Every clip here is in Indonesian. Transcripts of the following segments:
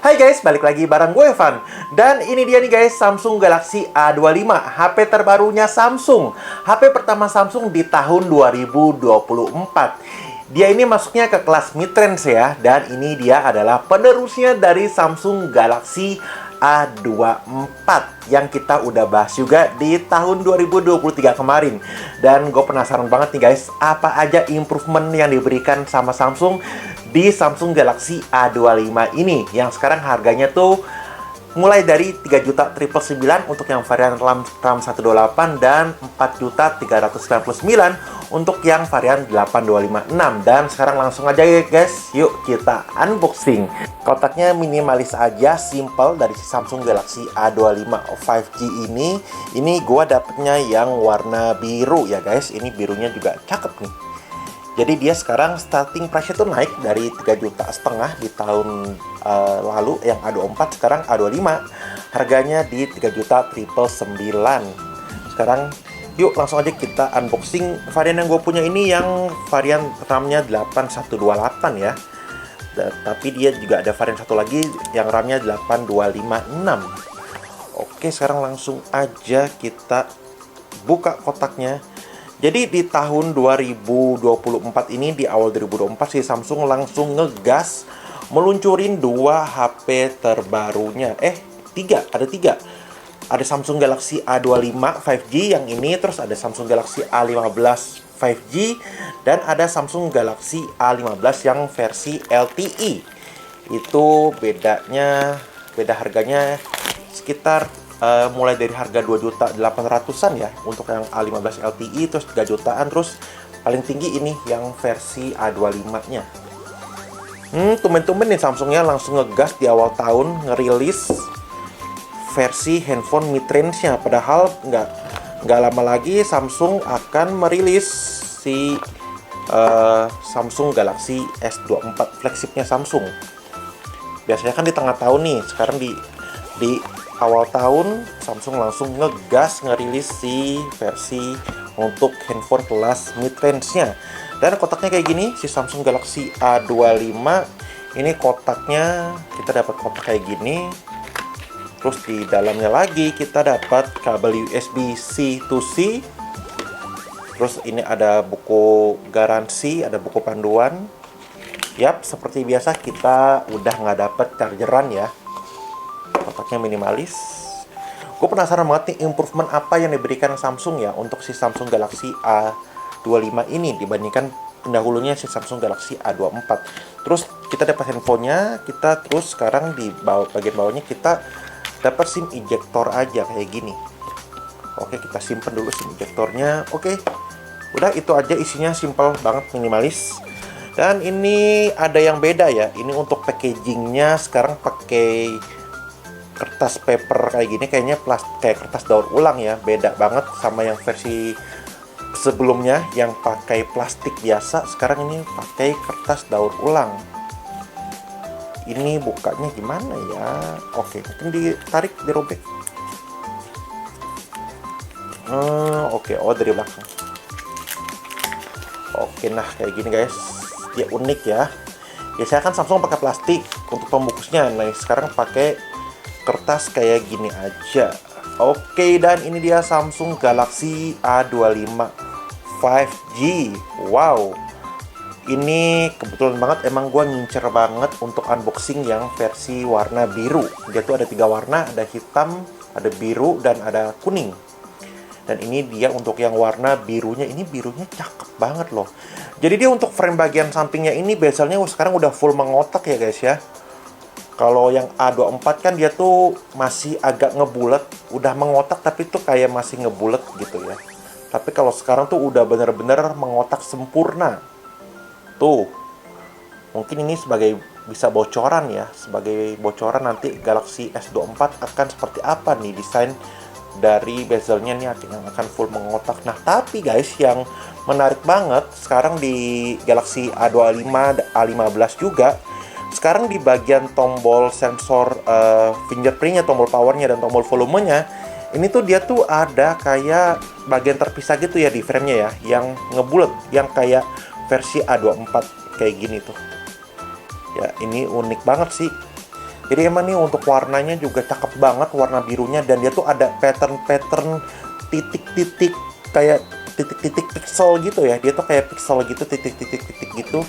Hai guys, balik lagi bareng gue Evan. Dan ini dia nih guys, Samsung Galaxy A25, HP terbarunya Samsung. HP pertama Samsung di tahun 2024. Dia ini masuknya ke kelas mid-range ya, dan ini dia adalah penerusnya dari Samsung Galaxy A24 yang kita udah bahas juga di tahun 2023 kemarin. Dan gue penasaran banget nih guys, apa aja improvement yang diberikan sama Samsung di Samsung Galaxy A25 ini, yang sekarang harganya tuh mulai dari 3.999.000 untuk yang varian RAM 128 dan 4.399.000 untuk yang varian 8256. Dan sekarang langsung aja ya guys, yuk kita unboxing. Kotaknya minimalis aja, simple, dari Samsung Galaxy A25 5G ini. Ini gua dapetnya yang warna biru ya guys. Ini birunya juga cakep nih. Jadi dia sekarang starting price-nya tuh naik dari 3,5 juta di tahun lalu yang A24, sekarang A25 harganya di 3.999.000. Sekarang yuk langsung aja kita unboxing. Varian yang gue punya ini yang varian RAM-nya 8128 ya. Tapi dia juga ada varian satu lagi yang RAM-nya 8256. Oke, sekarang langsung aja kita buka kotaknya. Jadi di tahun 2024 ini, di awal 2024 si Samsung langsung ngegas meluncurin dua HP terbarunya. Ada tiga. Ada Samsung Galaxy A25 5G yang ini, terus ada Samsung Galaxy A15 5G, dan ada Samsung Galaxy A15 yang versi LTE. Itu beda harganya sekitar mulai dari harga 2.800.000-an ya untuk yang A15 LTE, terus 3 jutaan, terus paling tinggi ini yang versi A25-nya. Tumben-tumben nih Samsungnya langsung ngegas di awal tahun ngerilis versi handphone mid-range-nya, padahal nggak lama lagi Samsung akan merilis si Samsung Galaxy S24 flagshipnya Samsung. Biasanya kan di tengah tahun nih, sekarang di awal tahun Samsung langsung ngegas ngerilis si versi untuk handphone kelas mid-range-nya. Dan kotaknya kayak gini, si Samsung Galaxy A25 ini kotaknya kita dapat kotak kayak gini. Terus di dalamnya lagi kita dapat kabel USB C to C. Terus ini ada buku garansi, ada buku panduan. Yap, seperti biasa kita udah nggak dapat chargeran ya. Kotaknya minimalis. Gue penasaran banget nih improvement apa yang diberikan Samsung ya untuk si Samsung Galaxy A25 ini dibandingkan pendahulunya si Samsung Galaxy A24. Terus kita dapat handphonenya, kita terus sekarang di bagian bawahnya kita dapat SIM ejector aja kayak gini. Oke, kita simpen dulu SIM ejectornya. Oke, udah itu aja isinya, simple banget, minimalis. Dan ini ada yang beda ya. Ini untuk packagingnya sekarang pakai kertas paper kayak gini, kayaknya kayak kertas daur ulang ya. Beda banget sama yang versi sebelumnya yang pakai plastik biasa. Sekarang ini pakai kertas daur ulang. Ini bukanya gimana ya? Oke, mungkin ditarik, dirobek. Oke, dari belakang. Oke, nah kayak gini guys. Dia unik ya. Biasanya kan Samsung pakai plastik untuk pembungkusnya. Nah, sekarang pakai kertas kayak gini aja. Oke, dan ini dia Samsung Galaxy A25 5G. Wow, ini kebetulan banget, emang gue ngincer banget untuk unboxing yang versi warna biru. Dia tuh ada 3 warna, ada hitam, ada biru, dan ada kuning. Dan ini dia untuk yang warna birunya. Ini birunya cakep banget loh. Jadi dia untuk frame bagian sampingnya ini bezelnya sekarang udah full mengotak ya guys ya. Kalau yang A24 kan dia tuh masih agak ngebulet, udah mengotak tapi tuh kayak masih ngebulet gitu ya. Tapi kalau sekarang tuh udah bener-bener mengotak sempurna. Tuh, mungkin ini sebagai bisa bocoran ya, sebagai bocoran nanti Galaxy S24 akan seperti apa nih desain dari bezelnya nih yang akan full mengotak. Nah, tapi guys yang menarik banget sekarang di Galaxy A25, A15 juga, sekarang di bagian tombol sensor fingerprintnya, tombol powernya, dan tombol volumenya, ini tuh dia tuh ada kayak bagian terpisah gitu ya di framenya ya, yang ngebulet, yang kayak versi A24 kayak gini tuh. Ya, ini unik banget sih. Jadi emang nih untuk warnanya juga cakep banget, warna birunya, dan dia tuh ada pattern-pattern titik-titik kayak titik-titik pixel gitu ya. Dia tuh kayak pixel gitu, titik-titik-titik gitu.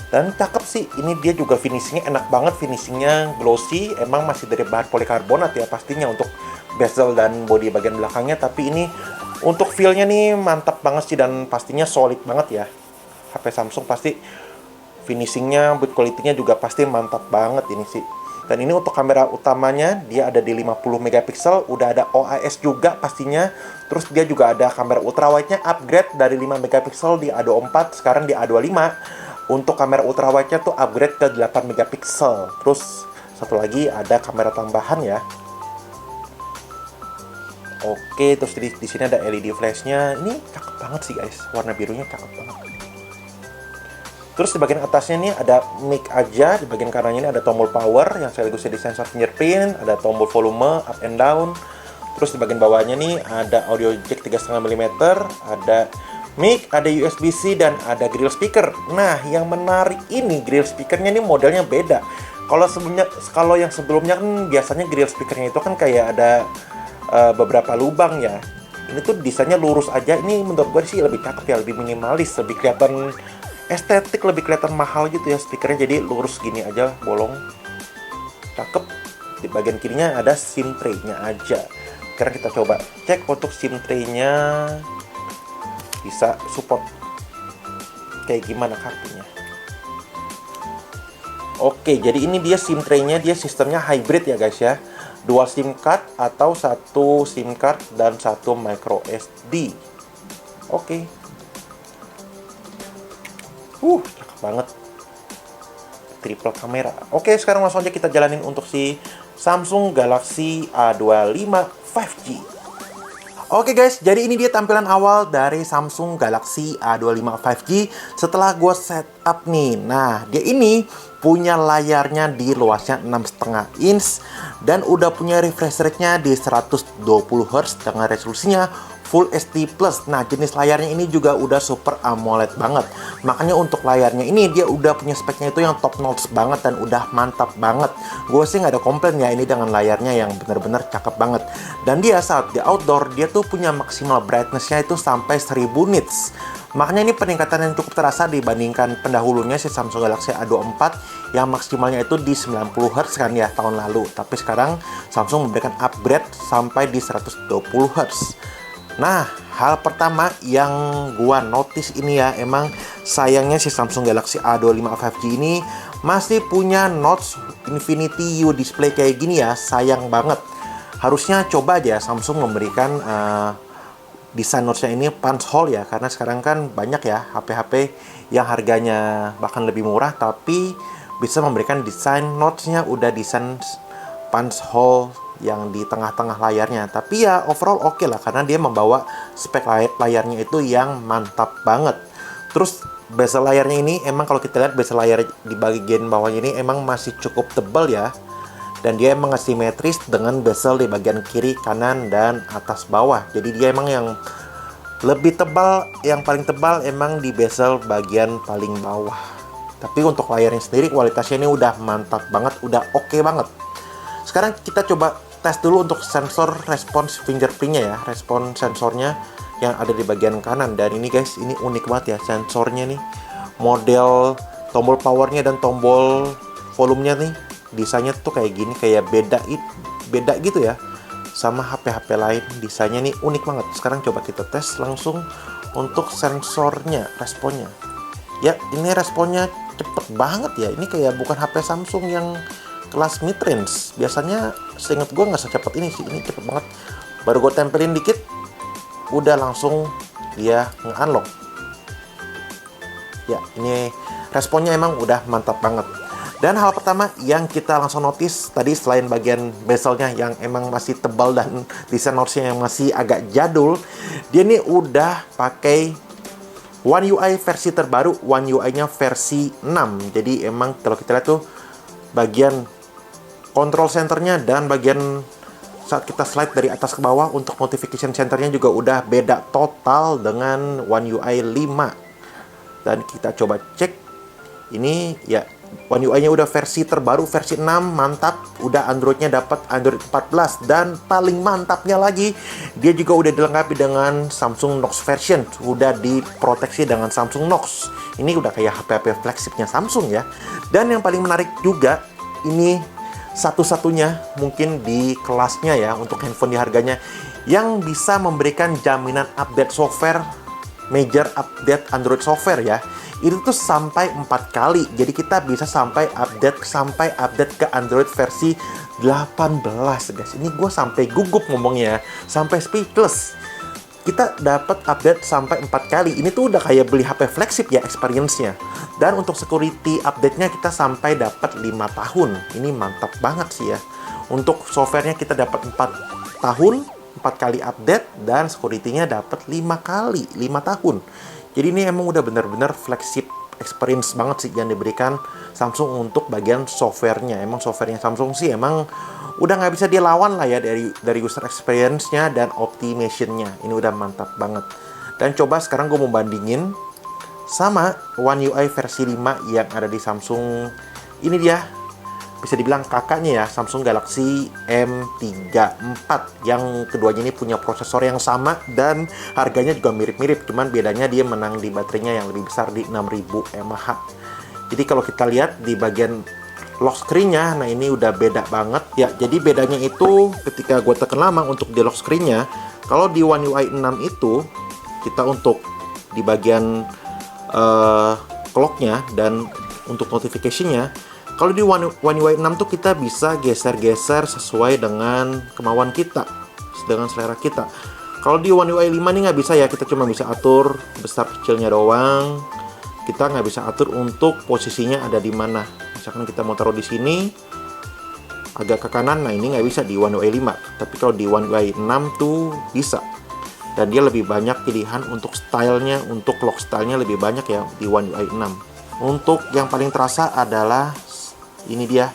Dan cakep sih, ini dia juga finishingnya enak banget, finishingnya glossy, emang masih dari bahan polikarbonat ya pastinya untuk bezel dan bodi bagian belakangnya. Tapi ini untuk feel-nya nih mantap banget sih, dan pastinya solid banget ya. HP Samsung pasti finishingnya, build quality-nya juga pasti mantap banget ini sih. Dan ini untuk kamera utamanya, dia ada di 50 megapiksel, udah ada OIS juga pastinya. Terus dia juga ada kamera ultrawide-nya upgrade dari 5 megapiksel di A24, sekarang di A25. Untuk kamera ultrawide-nya tuh upgrade ke 8 megapiksel. Terus satu lagi ada kamera tambahan ya. Oke, terus di sini ada LED flash-nya. Ini cakep banget sih guys, warna birunya cakep banget. Terus di bagian atasnya nih ada mic aja, di bagian kanannya ini ada tombol power yang sekaligus jadi sensor fingerprint, ada tombol volume up and down. Terus di bagian bawahnya nih ada audio jack 3,5 mm, ada mic, ada USB-C, dan ada grill speaker. Nah, yang menarik ini grill speakernya nih modelnya beda. Kalau yang sebelumnya kan biasanya grill speakernya itu kan kayak ada beberapa lubang ya. Ini tuh desainnya lurus aja. Ini menurut gue sih lebih cakep ya, lebih minimalis, lebih kelihatan estetik, lebih kelihatan mahal gitu ya speakernya. Jadi lurus gini aja, bolong, cakep. Di bagian kirinya ada SIM tray-nya aja. Sekarang kita coba cek untuk SIM tray-nya bisa support kayak gimana kartunya. Oke, jadi ini dia SIM tray-nya, dia sistemnya hybrid ya guys ya. Dual SIM card atau satu SIM card dan satu micro SD. Oke. Cakep banget. Triple kamera. Oke, sekarang langsung aja kita jalanin untuk si Samsung Galaxy A25 5G. Oke guys, jadi ini dia tampilan awal dari Samsung Galaxy A25 5G setelah gue setup nih. Nah, dia ini punya layarnya di luasnya 6,5 inch dan udah punya refresh rate-nya di 120 Hz dengan resolusinya Full HD+. Nah, jenis layarnya ini juga udah Super AMOLED banget. Makanya untuk layarnya ini dia udah punya speknya itu yang top notch banget dan udah mantap banget. Gue sih nggak ada komplain ya ini dengan layarnya yang bener-bener cakep banget. Dan dia saat di outdoor dia tuh punya maksimal brightness-nya itu sampai 1000 nits. Makanya ini peningkatan yang cukup terasa dibandingkan pendahulunya si Samsung Galaxy A24 yang maksimalnya itu di 90 Hz kan ya tahun lalu. Tapi sekarang Samsung memberikan upgrade sampai di 120 Hz. Nah, hal pertama yang gua notice ini ya, emang sayangnya si Samsung Galaxy A25 5G ini masih punya notch Infinity U display kayak gini ya, sayang banget. Harusnya coba aja Samsung memberikan desain notch-nya ini punch hole ya, karena sekarang kan banyak ya HP-HP yang harganya bahkan lebih murah tapi bisa memberikan desain notch-nya udah desain punch hole yang di tengah-tengah layarnya. Tapi ya overall oke lah, karena dia membawa spek layarnya itu yang mantap banget. Terus bezel layarnya ini emang kalau kita lihat bezel layar di bagian bawahnya ini emang masih cukup tebal ya. Dan dia emang asimetris dengan bezel di bagian kiri, kanan, dan atas bawah. Jadi dia emang yang lebih tebal, yang paling tebal emang di bezel bagian paling bawah. Tapi untuk layarnya sendiri kualitasnya ini udah mantap banget, udah oke banget. Sekarang kita coba tes dulu untuk sensor respons fingerprint-nya ya, respon sensornya yang ada di bagian kanan. Dan ini guys, ini unik banget ya sensornya nih. Model tombol powernya dan tombol volumenya nih, desainnya tuh kayak gini, kayak beda gitu ya sama HP-HP lain. Desainnya nih unik banget. Sekarang coba kita tes langsung untuk sensornya, responnya. Ya, ini responnya cepet banget ya. Ini kayak bukan HP Samsung yang kelas mid-range. Biasanya seingat gue nggak secepat ini sih. Ini cepet banget. Baru gue tempelin dikit, udah langsung dia nge-unlock. Ya, ini responnya emang udah mantap banget. Dan hal pertama yang kita langsung notice tadi, selain bagian bezelnya yang emang masih tebal dan desain notch-nya yang masih agak jadul, dia nih udah pakai One UI versi terbaru, One UI-nya versi 6. Jadi emang kalau kita lihat tuh bagian control centernya dan bagian saat kita slide dari atas ke bawah untuk notification centernya juga udah beda total dengan One UI 5. Dan kita coba cek ini ya, One UI-nya udah versi terbaru, versi 6, mantap. Udah Android-nya dapat Android 14. Dan paling mantapnya lagi, dia juga udah dilengkapi dengan Samsung Knox version. Udah diproteksi dengan Samsung Knox. Ini udah kayak HP-HP flagshipnya Samsung ya. Dan yang paling menarik juga, ini satu-satunya mungkin di kelasnya ya, untuk handphone di harganya, yang bisa memberikan jaminan update software, major update Android software ya. Itu tuh sampai 4 kali. Jadi kita bisa sampai update ke Android versi 18 guys. Ini gue sampai gugup ngomongnya, sampai speechless. Kita dapat update sampai 4 kali. Ini tuh udah kayak beli HP flagship ya experience-nya. Dan untuk security update-nya kita sampai dapat 5 tahun. Ini mantap banget sih ya. Untuk software-nya kita dapat 4 tahun, 4 kali update, dan security-nya dapat 5 kali, 5 tahun. Jadi ini emang udah bener-bener flagship experience banget sih yang diberikan Samsung untuk bagian softwarenya. Emang softwarenya Samsung sih emang udah nggak bisa dilawan lah ya dari user experience-nya dan optimization-nya. Ini udah mantap banget. Dan coba sekarang gue mau bandingin sama One UI versi 5 yang ada di Samsung. Ini dia, bisa dibilang kakaknya ya, Samsung Galaxy M34, yang keduanya ini punya prosesor yang sama dan harganya juga mirip-mirip, cuman bedanya dia menang di baterainya yang lebih besar di 6000 mAh. Jadi kalau kita lihat di bagian lock screen-nya, nah ini udah beda banget ya. Jadi bedanya itu ketika gue tekan lama untuk di lock screen-nya, kalau di One UI 6 itu kita untuk di bagian clock-nya dan untuk notification-nya, kalau di One UI 6 tuh kita bisa geser-geser sesuai dengan kemauan kita, dengan selera kita. Kalau di One UI 5 nih nggak bisa ya, kita cuma bisa atur besar kecilnya doang. Kita nggak bisa atur untuk posisinya ada di mana. Misalkan kita mau taruh di sini, agak ke kanan, nah ini nggak bisa di One UI 5. Tapi kalau di One UI 6 tuh bisa. Dan dia lebih banyak pilihan untuk stylenya, untuk lock stylenya lebih banyak ya di One UI 6. Untuk yang paling terasa adalah ini dia,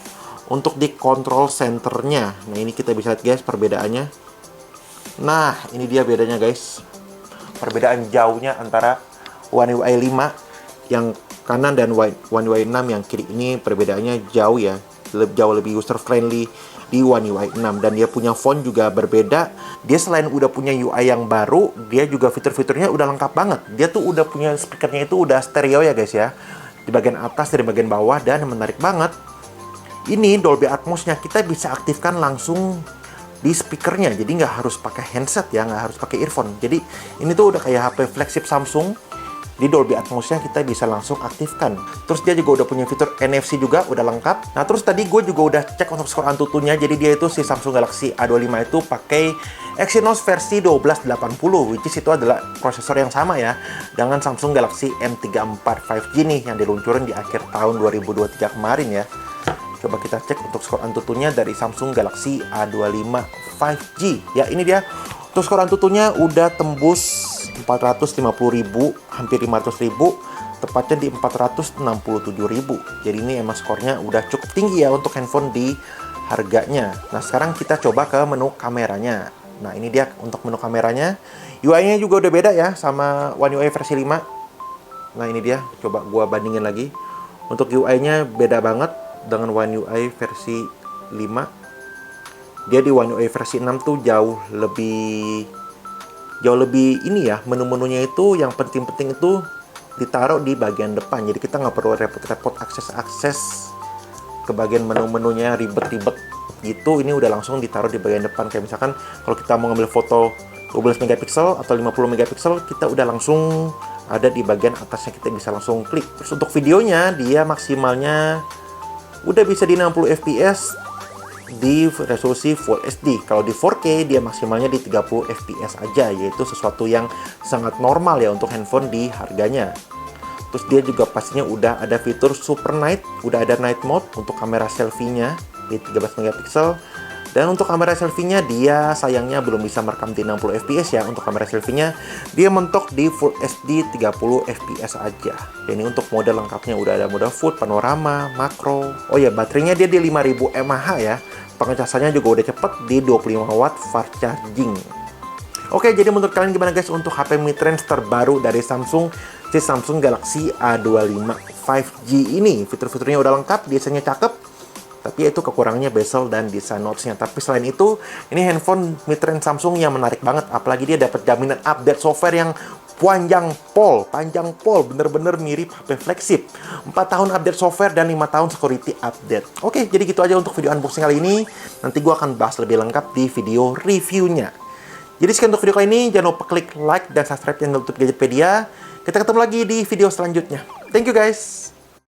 untuk di control centernya. Nah ini kita bisa lihat guys perbedaannya. Nah ini dia bedanya guys, perbedaan jauhnya antara One UI 5 yang kanan dan One UI 6 yang kiri. Ini perbedaannya jauh ya, jauh lebih user friendly di One UI 6. Dan dia punya font juga berbeda. Dia selain udah punya UI yang baru, dia juga fitur-fiturnya udah lengkap banget. Dia tuh udah punya speakernya itu udah stereo ya guys ya, di bagian atas dan di bagian bawah. Dan menarik banget, ini Dolby Atmos-nya kita bisa aktifkan langsung di speakernya. Jadi nggak harus pakai handset ya, nggak harus pakai earphone. Jadi ini tuh udah kayak HP flagship Samsung. Di Dolby Atmos-nya kita bisa langsung aktifkan. Terus dia juga udah punya fitur NFC juga, udah lengkap. Nah terus tadi gue juga udah cek untuk skor Antutunya. Jadi dia itu si Samsung Galaxy A25 itu pakai Exynos versi 1280, which is itu adalah prosesor yang sama ya dengan Samsung Galaxy M34 5G nih yang diluncurin di akhir tahun 2023 kemarin ya. Coba kita cek untuk skor Antutunya dari Samsung Galaxy A25 5G. Ya ini dia, untuk skor Antutunya udah tembus 450.000, hampir 500.000, tepatnya di 467.000. Jadi ini emang skornya udah cukup tinggi ya untuk handphone di harganya. Nah sekarang kita coba ke menu kameranya. Nah ini dia untuk menu kameranya. UI-nya juga udah beda ya sama One UI versi 5. Nah ini dia, coba gua bandingin lagi. Untuk UI-nya beda banget dengan One UI versi 5. Dia di One UI versi 6 tuh jauh lebih ini ya, menu-menunya itu yang penting-penting itu ditaruh di bagian depan. Jadi kita nggak perlu repot-repot akses ke bagian menu-menunya ribet-ribet gitu. Ini udah langsung ditaruh di bagian depan. Kayak misalkan kalau kita mau ngambil foto 12 megapiksel atau 50 megapiksel, kita udah langsung ada di bagian atasnya, kita bisa langsung klik. Terus untuk videonya dia maksimalnya udah bisa di 60 fps di resolusi Full HD. Kalau di 4K dia maksimalnya di 30 fps aja, yaitu sesuatu yang sangat normal ya untuk handphone di harganya. Terus dia juga pastinya udah ada fitur Super Night, udah ada Night Mode untuk kamera selfie-nya di 13 megapiksel. Dan untuk kamera selfie-nya dia sayangnya belum bisa merekam di 60 fps ya. Untuk kamera selfie-nya dia mentok di Full HD 30 fps aja. Dan ini untuk mode lengkapnya udah ada mode Full, Panorama, Makro. Oh ya, baterainya dia di 5000 mAh ya. Pengecasannya juga udah cepet di 25 watt fast charging. Oke, jadi menurut kalian gimana guys untuk HP mid-range terbaru dari Samsung si Samsung Galaxy A25 5G ini. Fitur-fiturnya udah lengkap, desainnya cakep, tapi itu kekurangannya bezel dan desain notch-nya. Tapi selain itu, ini handphone mid-range Samsung yang menarik banget, apalagi dia dapat jaminan update software yang panjang pol, bener-bener mirip HP flagship. 4 tahun update software dan 5 tahun security update. Oke, jadi gitu aja untuk video unboxing kali ini. Nanti gua akan bahas lebih lengkap di video reviewnya. Jadi sekian untuk video kali ini. Jangan lupa klik like dan subscribe channel YouTube Gadgetpedia. Kita ketemu lagi di video selanjutnya. Thank you guys.